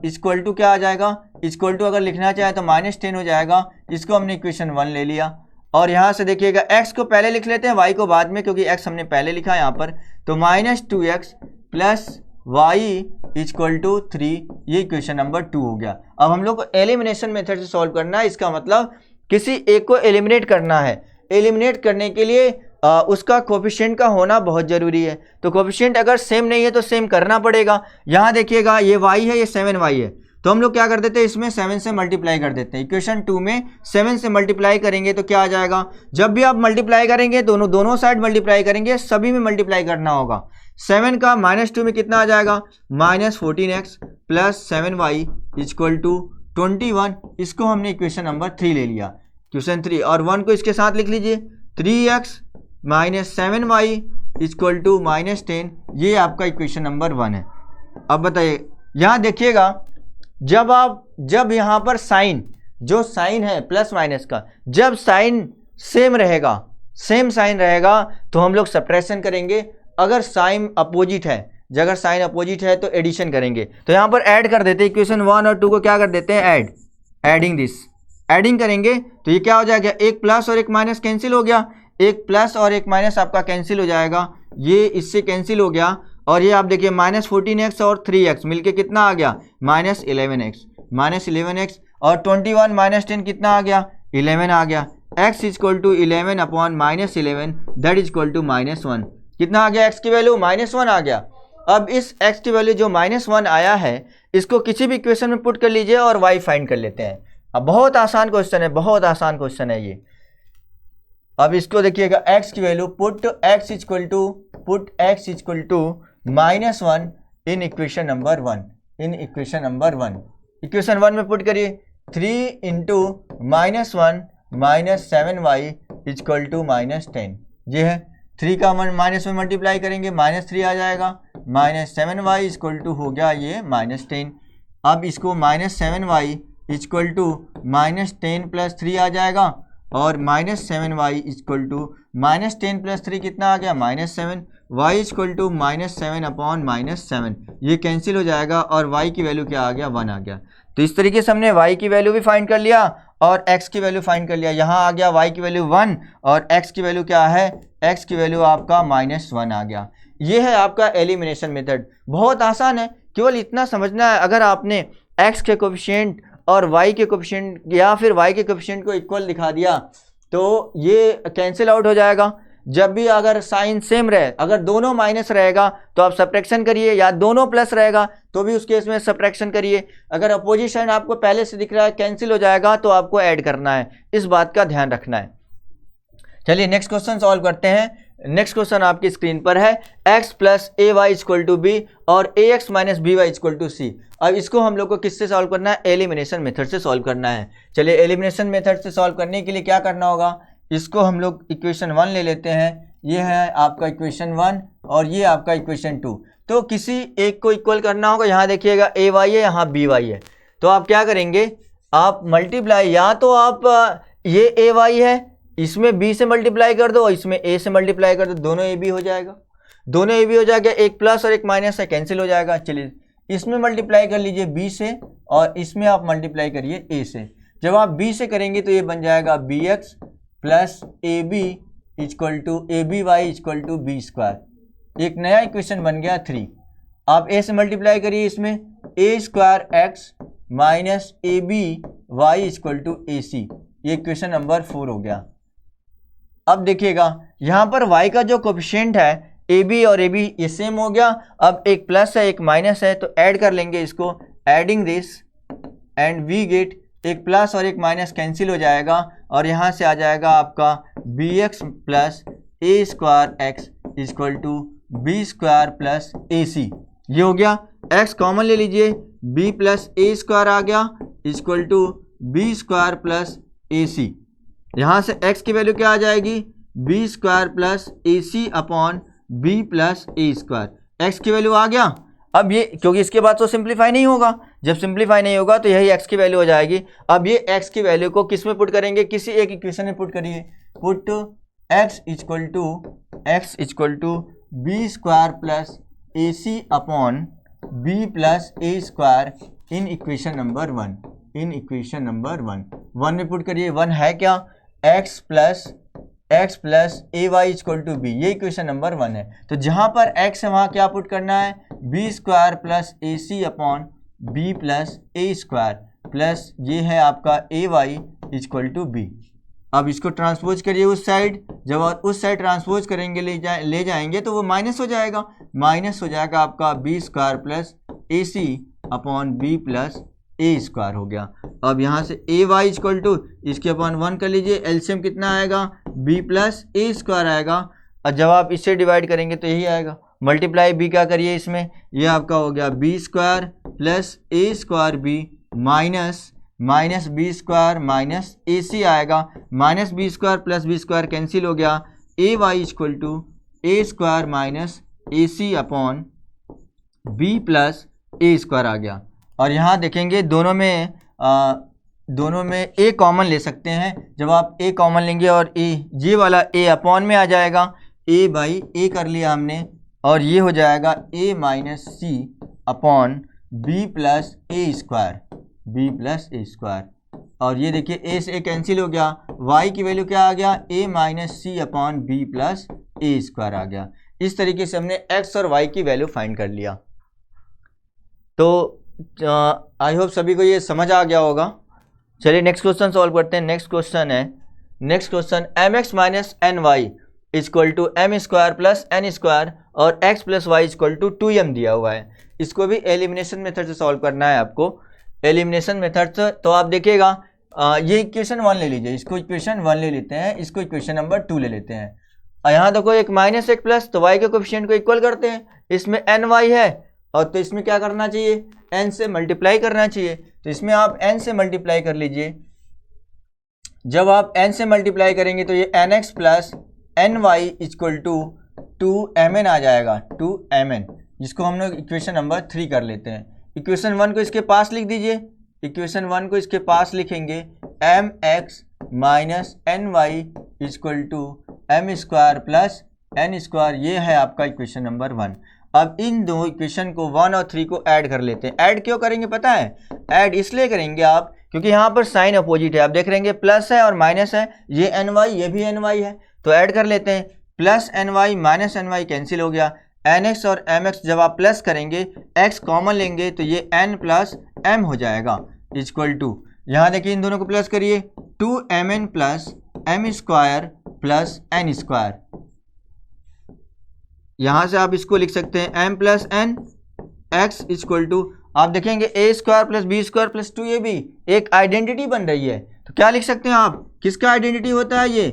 equal to क्या आ जाएगा, इक्वल टू अगर लिखना चाहे तो माइनस 10 हो जाएगा। इसको हमने इक्वेशन 1 ले लिया, और यहाँ से देखिएगा x को पहले लिख लेते हैं, y को बाद में, क्योंकि x हमने पहले लिखा यहाँ पर। तो minus 2x plus y equal to 3, ये इक्वेशन नंबर 2 हो गया। अब हम लोग को एलिमिनेशन मेथड से सॉल्व करना है, इसका मतलब किसी एक को एलिमिनेट करना है। एलिमिनेट करने के लिए उसका कोफिशिएंट का होना बहुत ज़रूरी है। तो कोफिशिएंट अगर सेम नहीं है तो सेम करना पड़ेगा। यहाँ देखिएगा, ये y है, ये 7y है, तो हम लोग क्या कर देते हैं, इसमें 7 से मल्टीप्लाई कर देते हैं। इक्वेशन 2 में 7 से मल्टीप्लाई करेंगे तो क्या आ जाएगा, जब भी आप मल्टीप्लाई करेंगे दोनों साइड मल्टीप्लाई करेंगे, सभी में मल्टीप्लाई करना होगा। 7 का माइनस 2 में कितना आ जाएगा, minus 14x plus 7y equal to 21। इसको हमने इक्वेशन नंबर 3 ले लिया, इक्वेशन 3, और 1 को इसके साथ लिख लीजिए, 3x minus 7y equal to minus 10, ये आपका इक्वेशन नंबर 1 है। अब बताइए, यहाँ देखिएगा, जब यहाँ पर साइन, जो साइन है प्लस माइनस का, जब साइन सेम साइन रहेगा तो हम लोग सब्ट्रैक्शन करेंगे। अगर साइन अपोजिट है, अगर साइन अपोजिट है तो एडिशन करेंगे। तो यहाँ पर ऐड कर देते हैं, इक्वेशन 1 और 2 को क्या कर देते हैं, एडिंग करेंगे। तो ये क्या हो जाएगा, एक प्लस और एक माइनस कैंसिल हो गया, एक प्लस और एक माइनस आपका कैंसिल हो जाएगा, ये इससे कैंसिल हो गया। और ये आप देखिए माइनस 14x और 3x मिलके कितना आ गया, माइनस 11x, और 21 माइनस 10 कितना आ गया, 11 आ गया। x equal to 11 upon minus 11 that is equal to -1। कितना आ गया x की वैल्यू, -1 आ गया। अब इस x की वैल्यू जो -1 आया है इसको किसी भी इक्वेशन में पुट कर लीजिए और y फाइंड कर लेते हैं। अब बहुत आसान क्वेश्चन है, बहुत आसान क्वेश्चन है ये। अब इसको देखिएगा, x की value put x equal to -1 in equation number 1, in equation number 1। Equation 1 में पुट करिए, 3 into -1 minus 7y equal to -10। ये है 3 का माइनस में मल्टीप्लाई करेंगे -3 आ जाएगा, -7y इक्वल टू हो गया ये -10। अब इसको -7y इक्वल टू -10 प्लस 3 आ जाएगा और -7y इक्वल टू -10 प्लस 3 कितना आ गया, -7। y इक्वल टू -7 अपॉन -7 ये कैंसिल हो जाएगा और y की वैल्यू क्या आ गया, 1 आ गया। तो इस तरीके से हमने y की वैल्यू भी फाइंड कर लिया और x की वैल्यू फाइंड कर लिया। यहाँ आ गया y की वैल्यू 1 और x की वैल्यू क्या है, x की वैल्यू आपका -1 आ गया। ये है आपका एलिमिनेशन मेथड। बहुत आसान है, केवल इतना समझना है, अगर आपने x के कोफिशिएंट और y के कोफिशिएंट या फिर y के कोफिशिएंट को इक्वल दिखा दिया तो ये कैंसिल आउट हो जाएगा। जब भी अगर साइन सेम रहे, अगर दोनों माइनस रहेगा तो आप सब्ट्रैक्शन करिए, या दोनों प्लस रहेगा तो भी उस केस में सब्ट्रैक्शन करिए। अगर अपोजिट साइन आपको पहले से दिख रहा है कैंसिल हो जाएगा तो आपको ऐड करना है, इस बात का ध्यान रखना है। चलिए नेक्स्ट क्वेश्चन सॉल्व करते हैं। नेक्स्ट क्वेश्चन आपकी स्क्रीन पर है, x plus A Y equal to B और A x minus B Y equal to C. अब इसको हम लोग को किससे सॉल्व करना है, एलिमिनेशन मेथड से सॉल्व करना है। चलिए एलिमिनेशन मेथड से सॉल्व करने के लिए क्या करना होगा, इसको हम लोग इक्वेशन 1 ले लेते हैं। ये है आपका इक्वेशन 1 और ये आपका इक्वेशन 2। तो किसी एक को इक्वल करना होगा। यहाँ देखिएगा ए वाई है, यहाँ बी वाई है, तो आप क्या करेंगे, आप मल्टीप्लाई, या तो आप ये ए वाई है इसमें b से मल्टीप्लाई कर दो और इसमें a से मल्टीप्लाई कर दो, दोनों a b हो जाएगा, दोनों a b हो जाएगा। एक प्लस और एक माइनस है, कैंसिल हो जाएगा। चलिए इसमें मल्टीप्लाई कर लीजिए b से और इसमें आप मल्टीप्लाई करिए a से। जब आप b से करेंगे तो ये बन जाएगा bx plus A B equal to A B Y equal to B square. एक नया इक्वेशन बन गया 3। आप a से मल्टीप्लाई करिए इसमें, a square x minus A B Y equal to A C. ये इक्वेशन नंबर 4 हो गया। अब देखिएगा यहाँ पर y का जो कोफिशिएंट है ए बी और ए बी ये सेम हो गया। अब एक प्लस है एक माइनस है तो ऐड कर लेंगे इसको, adding this and we get, एक प्लस और एक माइनस कैंसिल हो जाएगा और यहाँ से आ जाएगा आपका B X plus A square X equal to B square plus A C. ये हो गया। x कॉमन ले लीजिए, b प्लस ए स्क्वायर आ गया equal to B square plus A C. यहाँ से x की वैल्यू क्या आ जाएगी, B square plus A C upon B plus A square. x की वैल्यू आ गया। अब ये क्योंकि इसके बाद तो सिंप्लीफाई नहीं होगा, जब सिंप्लीफाई नहीं होगा तो यही x की वैल्यू हो जाएगी। अब ये x की वैल्यू को किस में पुट करेंगे, किसी एक इक्वेशन में पुट करिए। Put x equal to B square plus A C upon B plus A square in equation number 1, in equation number 1 में पुट करिए। 1 है क्या, x plus A Y equal to B, ये इक्वेशन नंबर 1 है। तो जहाँ पर x है वहाँ क्या पुट करना है, B square plus A C upon B plus A square plus ये है आपका ए वाई इक्वल टू बी। अब इसको ट्रांसपोज करिए उस साइड, जब आप उस साइड ट्रांसपोज करेंगे ले जाएंगे तो वो माइनस हो जाएगा, माइनस हो जाएगा आपका B square plus A C upon B plus A square हो गया। अब यहाँ से ए वाई इक्वल टू इसके अपॉन 1 कर लीजिए, एलसीएम कितना आएगा, बी प्लस ए स्क्वायर आएगा। और जब आप इससे डिवाइड करेंगे तो यही आएगा, मल्टीप्लाई बी क्या करिए इसमें, ये आपका हो गया B square plus A square B minus B square minus A C आएगा, minus B square plus B square cancel हो गया, A Y equal to A square minus A C upon B plus A square आ गया। और यहाँ देखेंगे दोनों में ए कॉमन ले सकते हैं। जब आप ए कॉमन लेंगे और ए ये वाला ए अपॉन में आ जाएगा, ए बाई ए कर लिया हमने और ये हो जाएगा ए minus C upon B plus A square, B plus A square. और ये देखिए ए से ए कैंसिल हो गया, y की वैल्यू क्या आ गया, ए minus C upon B plus A square आ गया। इस तरीके से हमने x और y की वैल्यू फाइंड कर लिया। तो आई होप सभी को ये समझ आ गया होगा। चलिए नेक्स्ट क्वेश्चन सॉल्व करते हैं। Next question M x minus N Y equal to M square plus N square और X plus Y equal to 2m दिया हुआ है। इसको भी एलिमिनेशन मेथड से सॉल्व करना है आपको, एलिमिनेशन मेथड से। तो आप देखिएगा ये इक्वेशन 1 ले लीजिए, इसको इक्वेशन 1 ले लेते हैं, इसको इक्वेशन नंबर 2 ले लेते हैं। और यहाँ देखो एक माइनस एक प्लस, तो y के कोफिशिएंट को इक्वल करते हैं। इसमें एन वाई है और तो इसमें क्या करना चाहिए, n से मल्टीप्लाई करना चाहिए। तो इसमें आप n से मल्टीप्लाई कर लीजिए। जब आप n से मल्टीप्लाई करेंगे तो ये N X plus N Y equal to 2mn आ जाएगा, 2mn, जिसको हम लोग इक्वेशन नंबर 3 कर लेते हैं। इक्वेशन 1 को इसके पास लिख दीजिए, इक्वेशन 1 को इसके पास लिखेंगे M x minus N Y equal to M square plus N square, ये है आपका इक्वेशन नंबर 1। अब इन दो इक्वेशन को 1 और 3 को ऐड कर लेते हैं। ऐड क्यों करेंगे पता है, ऐड इसलिए करेंगे आप क्योंकि यहाँ पर साइन अपोजिट है। आप देख रहेंगे प्लस है और माइनस है, ये एन वाई ये भी एन वाई है, तो ऐड कर लेते हैं। Plus N Y minus N Y cancel हो गया, एन एक्स और एम एक्स जब आप प्लस करेंगे एक्स कॉमन लेंगे तो ये एन प्लस एम हो जाएगा इक्वल टू, यहाँ देखिए इन दोनों को प्लस करिए, 2mn plus M square plus N square. यहाँ से आप इसको लिख सकते हैं m plus N X equal to, आप देखेंगे a square plus B square plus 2ab, एक आइडेंटिटी बन रही है। तो क्या लिख सकते हैं आप, किसका आइडेंटिटी होता है ये,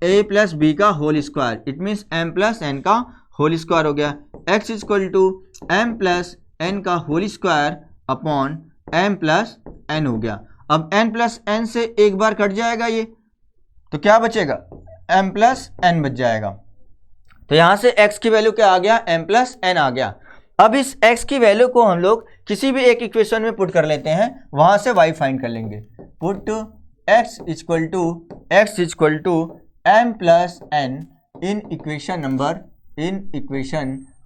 a प्लस बी का whole square, it means m plus N का होल स्क्वायर हो गया। x equal to M plus N का whole square upon m plus N हो गया। अब n प्लस एन से एक बार कट जाएगा ये, तो क्या बचेगा, m प्लस एन बच जाएगा। तो यहाँ से x की वैल्यू क्या आ गया, m प्लस एन आ गया। अब इस x की वैल्यू को हम लोग किसी भी एक इक्वेशन में पुट कर लेते हैं, वहाँ से y फाइंड कर लेंगे। Put x equal to m plus N in equation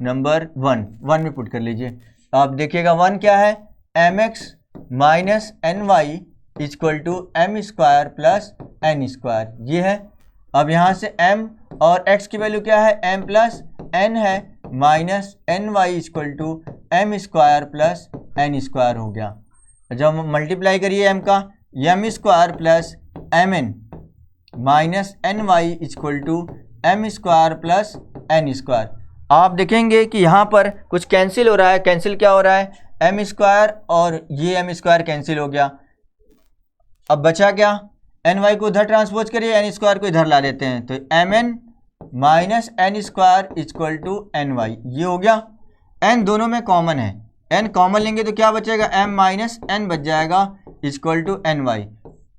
number 1 में पुट कर लीजिए। आप देखिएगा 1 क्या है, m x minus N Y equal to M square plus N square, ये है। अब यहाँ से m और x की वैल्यू क्या है, m प्लस n है, minus N Y equal to M square plus N square हो गया। जब मल्टीप्लाई करिए m का, m square plus m n minus N Y equal to M square plus N square. आप देखेंगे कि यहाँ पर कुछ कैंसिल हो रहा है, कैंसिल क्या हो रहा है, एम स्क्वायर और ये एम स्क्वायर कैंसिल हो गया। अब बचा क्या, एन वाई को इधर ट्रांसपोज करिए, एन स्क्वायर को इधर ला देते हैं, तो m n minus n square equal to n y, ये हो गया। एन दोनों में कॉमन है, एन कॉमन लेंगे तो क्या बचेगा, एम माइनस एन बच जाएगा equal to n y.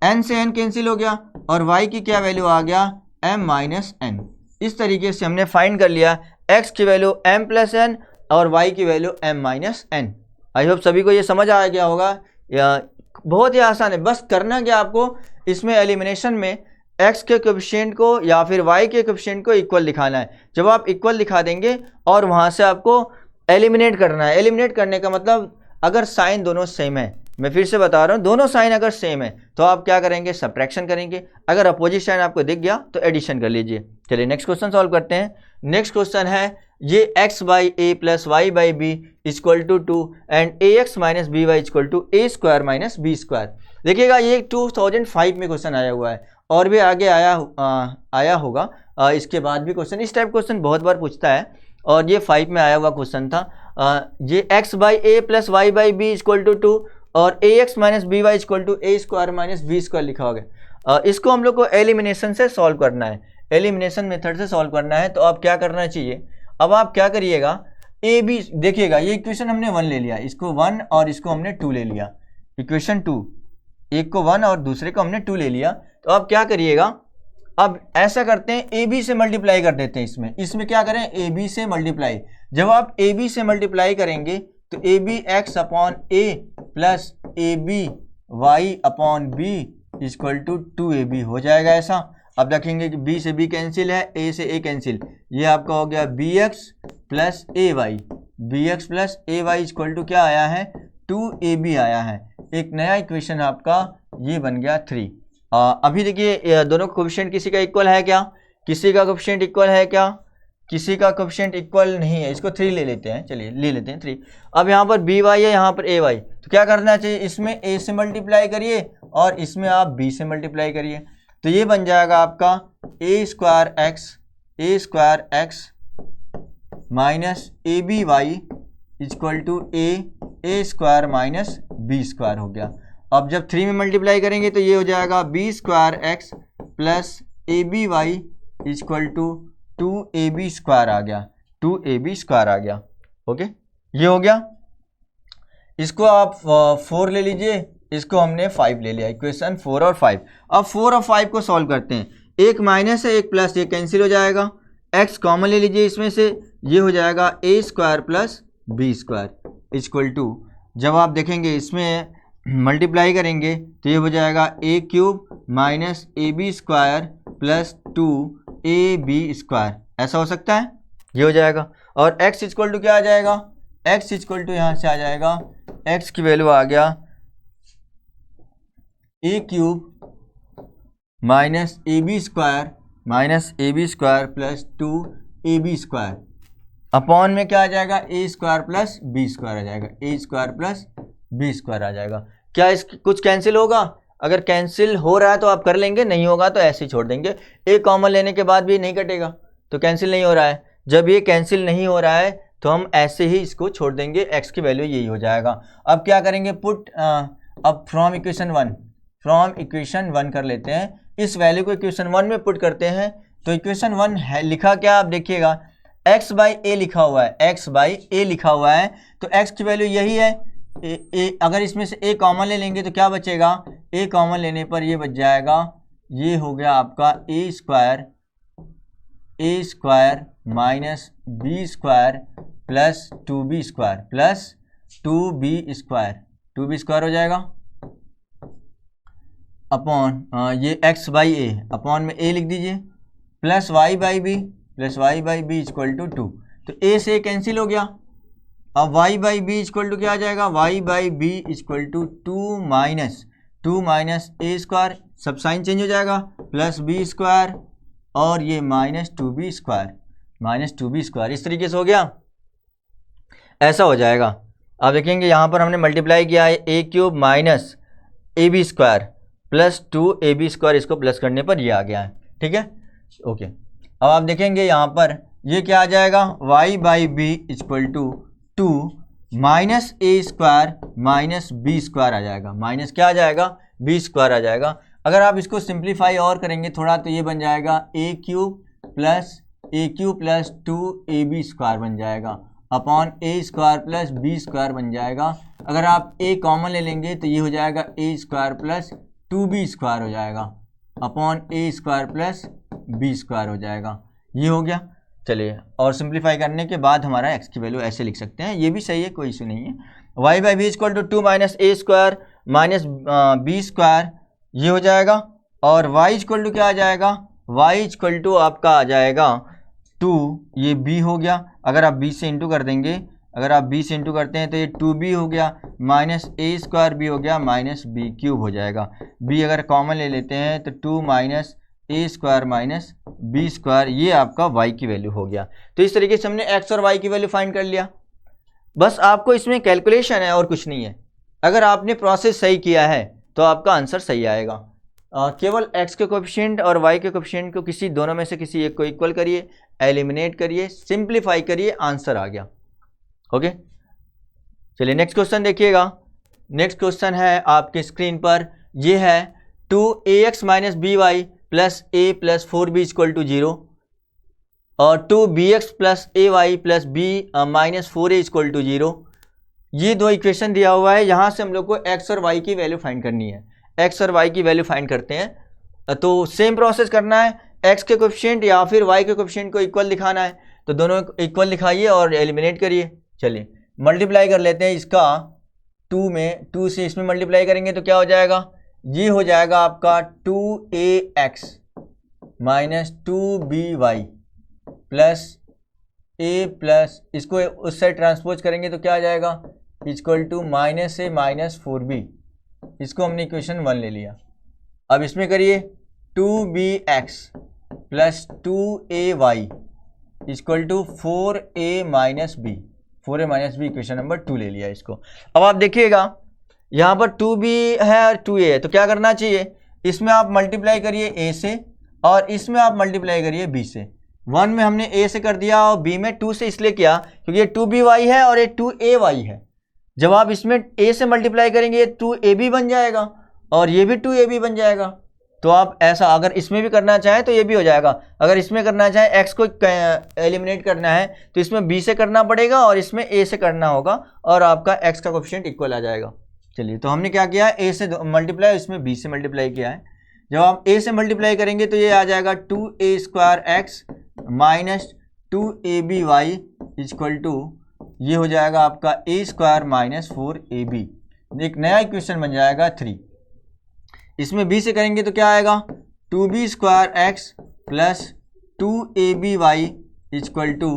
N से एन कैंसिल हो गया और वाई की क्या वैल्यू आ गया, एम माइनस एन। इस तरीके से हमने फाइंड कर लिया एक्स की वैल्यू एम प्लस एन और वाई की value m minus n. I hope सभी को ये समझ आ गया होगा, या बहुत ही आसान है। बस करना क्या आपको, इसमें एलिमिनेशन में x के कोएफिशिएंट को या फिर y के कोएफिशिएंट को इक्वल दिखाना है। जब आप इक्वल दिखा देंगे और वहाँ से आपको एलिमिनेट करना है। एलिमिनेट करने का मतलब अगर साइन दोनों सेम है, मैं फिर से बता रहा हूँ, दोनों साइन अगर सेम है तो आप क्या करेंगे, सब्ट्रैक्शन करेंगे। अगर अपोजिट साइन आपको दिख गया तो एडिशन कर लीजिए। चलिए नेक्स्ट क्वेश्चन सॉल्व करते हैं। नेक्स्ट क्वेश्चन है ये x by A plus Y by B equal to 2 and a x minus B Y equal to A square minus B square. देखिएगा ये 2005 में क्वेश्चन आया हुआ है और भी आगे आया होगा, इसके बाद भी क्वेश्चन, इस टाइप क्वेश्चन बहुत बार पूछता है और ये 5 में आया हुआ क्वेश्चन था। ये x by A plus Y by B equal to 2 और A x minus B Y equal to A square minus B square लिखा होगा। इसको हम लोग को एलिमिनेशन से सॉल्व करना है, एलिमिनेशन मेथड से सॉल्व करना है। तो आप क्या करना चाहिए, अब आप क्या करिएगा, ए बी देखिएगा, ये इक्वेशन हमने 1 ले लिया, इसको 1 और इसको हमने 2 ले लिया, इक्वेशन 2, एक को 1 और दूसरे को हमने 2 ले लिया। तो आप क्या करिएगा, अब ऐसा करते हैं ए बी से मल्टीप्लाई कर देते हैं। इसमें क्या करें, ए बी से मल्टीप्लाई। जब आप ए बी से मल्टीप्लाई करेंगे तो a b x upon a plus A B y upon b equal to 2ab हो जाएगा ऐसा। अब देखेंगे कि b से b कैंसिल है, a से a कैंसिल, ये आपका हो गया bx plus A y, bx plus A Y equal to क्या आया है, 2ab आया है। एक नया इक्वेशन आपका ये बन गया 3। अभी देखिए दोनों कोएफिशिएंट किसी का इक्वल है क्या, किसी का कोएफिशिएंट इक्वल है क्या, किसी का कोएफिशिएंट इक्वल नहीं है, इसको 3 ले लेते हैं। चलिए ले लेते हैं 3। अब यहाँ पर बी वाई है, यहाँ पर ए वाई, तो क्या करना चाहिए, इसमें a से मल्टीप्लाई करिए और इसमें आप b से मल्टीप्लाई करिए, तो ये बन जाएगा आपका a square x minus A B Y equal to A square minus B square हो गया। अब जब 3 में मल्टीप्लाई करेंगे तो ये हो जाएगा B square X plus A B Y equal to 2ab square आ गया, 2ab स्क्वायर आ गया। ओके, ये हो गया। इसको आप 4 ले लीजिए, इसको हमने 5 ले लिया, इक्वेशन 4 और 5। अब 4 और 5 को सॉल्व करते हैं, एक माइनस है एक प्लस, ये कैंसिल हो जाएगा, x कॉमन ले लीजिए इसमें से, ये हो जाएगा a square plus B square equal to, जब आप देखेंगे इसमें मल्टीप्लाई करेंगे तो ये हो जाएगा a cube minus A b square plus 2ab square, ऐसा हो सकता है, ये हो जाएगा। और x इक्वल टू क्या आ जाएगा, x इक्वल टू यहाँ से आ जाएगा, x की वैल्यू आ गया a cube minus A b square plus 2ab square upon में क्या आ जाएगा, a square plus B square आ जाएगा, a square plus B square आ जाएगा। क्या इस कुछ कैंसिल होगा, अगर कैंसिल हो रहा है तो आप कर लेंगे, नहीं होगा तो ऐसे ही छोड़ देंगे, a कॉमन लेने के बाद भी नहीं कटेगा, तो कैंसिल नहीं हो रहा है। जब ये कैंसिल नहीं हो रहा है तो हम ऐसे ही इसको छोड़ देंगे, x की वैल्यू यही हो जाएगा। अब क्या करेंगे, पुट अब फ्रॉम इक्वेशन 1 कर लेते हैं, इस वैल्यू को इक्वेशन 1 में पुट करते हैं, तो इक्वेशन 1 है लिखा क्या, आप देखिएगा x बाई ए लिखा हुआ है, x बाई ए लिखा हुआ है, तो x की वैल्यू यही है। अगर इसमें से a कॉमन ले लेंगे तो क्या बचेगा, a कॉमन लेने पर ये बच जाएगा, ये हो गया आपका a square minus B square plus 2b square हो जाएगा अपॉन ये x बाई ए अपॉन में a लिख दीजिए plus y by B equal to 2, तो a से कैंसिल हो गया। अब y by B equal to क्या आ जाएगा, y by B equal to 2 minus a square, सब साइन चेंज हो जाएगा, प्लस b स्क्वायर और ये माइनस 2b स्क्वायर, इस तरीके से हो गया, ऐसा हो जाएगा। आप देखेंगे यहाँ पर हमने मल्टीप्लाई किया है a cube minus A b square plus 2ab square, इसको प्लस करने पर ये आ गया है, ठीक है, ओके। अब आप देखेंगे यहाँ पर ये क्या आ जाएगा, y by B equal to 2 minus a square minus B square आ जाएगा, माइनस क्या आ जाएगा, बी स्क्वायर आ जाएगा। अगर आप इसको सिंप्लीफाई और करेंगे थोड़ा तो ये बन जाएगा a cube plus 2ab square बन जाएगा upon a square plus b square बन जाएगा। अगर आप a कॉमन ले लेंगे तो ये हो जाएगा a square plus 2b square हो जाएगा upon a square plus b square हो जाएगा, ये हो गया। चलिए, और सिंप्लीफाई करने के बाद हमारा x की वैल्यू ऐसे लिख सकते हैं, ये भी सही है, कोई इशू नहीं है। y by B equal to 2 minus a square minus B square, ये हो जाएगा। और y इक्वल टू क्या आ जाएगा, y इक्वल टू आपका आ जाएगा 2, ये b हो गया, अगर आप b से इंटू कर देंगे, अगर आप b से इंटू करते हैं तो ये 2b हो गया माइनस ए स्क्वायर b हो गया माइनस बी क्यूब हो जाएगा। b अगर कॉमन ले लेते हैं तो 2 minus a square minus B square, ये आपका y की वैल्यू हो गया। तो इस तरीके से हमने x और y की वैल्यू फाइंड कर लिया। बस आपको इसमें कैलकुलेशन है और कुछ नहीं है। अगर आपने प्रोसेस सही किया है तो आपका आंसर सही आएगा। केवल x के कोएफिशिएंट और y के कोएफिशिएंट को किसी दोनों में से किसी एक को इक्वल करिए, एलिमिनेट करिए, सिंप्लीफाई करिए, आंसर आ गया। ओके, चलिए नेक्स्ट क्वेश्चन देखिएगा। नेक्स्ट क्वेश्चन है आपके स्क्रीन पर, ये है 2ax minus B y plus a plus 4b equal to 0 और 2bx plus A y plus b minus 4a equal to 0। ये दो इक्वेशन दिया हुआ है, यहाँ से हम लोग को x और y की वैल्यू फाइंड करनी है। x और y की वैल्यू फाइंड करते हैं तो सेम प्रोसेस करना है, x के कोएफिशिएंट या फिर y के कोएफिशिएंट को इक्वल दिखाना है, तो दोनों इक्वल दिखाइए और एलिमिनेट करिए। चलिए मल्टीप्लाई कर लेते हैं, इसका 2 से इसमें मल्टीप्लाई करेंगे तो क्या हो जाएगा, ये हो जाएगा आपका 2ax minus 2by plus a plus, इसको उस साइड ट्रांसपोज करेंगे तो क्या आ जाएगा, equal to minus a minus 4b, इसको हमने इक्वेशन 1 ले लिया। अब इसमें करिए 2bx plus 2ay equal to 4a minus b, equation number 2 ले लिया इसको। अब आप देखिएगा यहाँ पर 2b है और 2a है, तो क्या करना चाहिए, इसमें आप मल्टीप्लाई करिए a से और इसमें आप मल्टीप्लाई करिए b से। 1 में हमने a से कर दिया और b में 2 से इसलिए किया क्योंकि ये 2by है और ये 2ay है। जब आप इसमें a से मल्टीप्लाई करेंगे ये 2ab बन जाएगा और ये भी 2ab बन जाएगा। तो आप ऐसा अगर इसमें भी करना चाहें तो ये भी हो जाएगा। अगर इसमें करना चाहें x को एलिमिनेट करना है तो इसमें b से करना पड़ेगा और इसमें a से करना होगा और आपका x का कोएफिशिएंट इक्वल आ जाएगा। चलिए, तो हमने क्या किया, a से मल्टीप्लाई, इसमें b से मल्टीप्लाई किया है। जब आप a से मल्टीप्लाई करेंगे तो ये आ जाएगा 2a² minus 2aby equal to, ये हो जाएगा आपका a² माइनस 4ab। एक नया इक्वेशन बन जाएगा 3। इसमें b से करेंगे तो क्या आएगा, 2b² plus 2aby equal to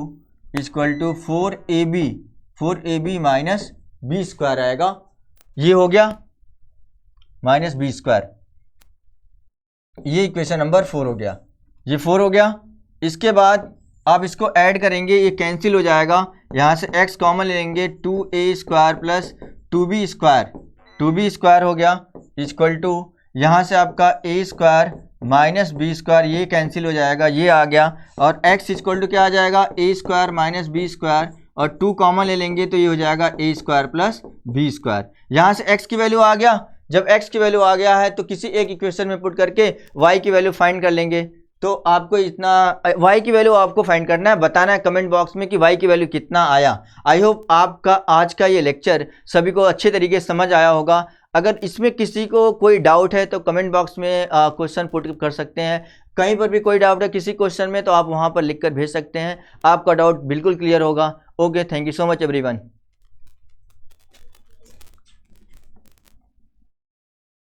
4ab minus b² आएगा। ये हो गया माइनस b²। ये इक्वेशन नंबर 4 हो गया, ये 4 हो गया। इसके बाद आप इसको ऐड करेंगे, ये कैंसिल हो जाएगा, यहाँ से x कॉमन लेंगे, 2a² प्लस 2b² हो गया इक्वल टू, यहाँ से आपका a² माइनस b², ये कैंसिल हो जाएगा, ये आ गया। और x इक्वल टू क्या आ जाएगा, a² माइनस b² और 2 कॉमन ले लेंगे तो ये हो जाएगा a² प्लस b²। यहाँ से x की वैल्यू आ गया। जब x की वैल्यू आ गया है तो किसी एक इक्वेशन में पुट करके y की वैल्यू फाइंड कर लेंगे। तो आपको इतना y की वैल्यू आपको फाइंड करना है, बताना है कमेंट बॉक्स में कि y की वैल्यू कितना आया। आई होप आपका आज का ये लेक्चर सभी को अच्छे तरीके से समझ आया होगा। अगर इसमें किसी को कोई डाउट है तो कमेंट बॉक्स में क्वेश्चन पुट कर सकते हैं। कहीं पर भी कोई डाउट है किसी क्वेश्चन में तो आप वहां पर लिखकर भेज सकते हैं, आपका डाउट बिल्कुल क्लियर होगा। Okay, thank you so much everyone.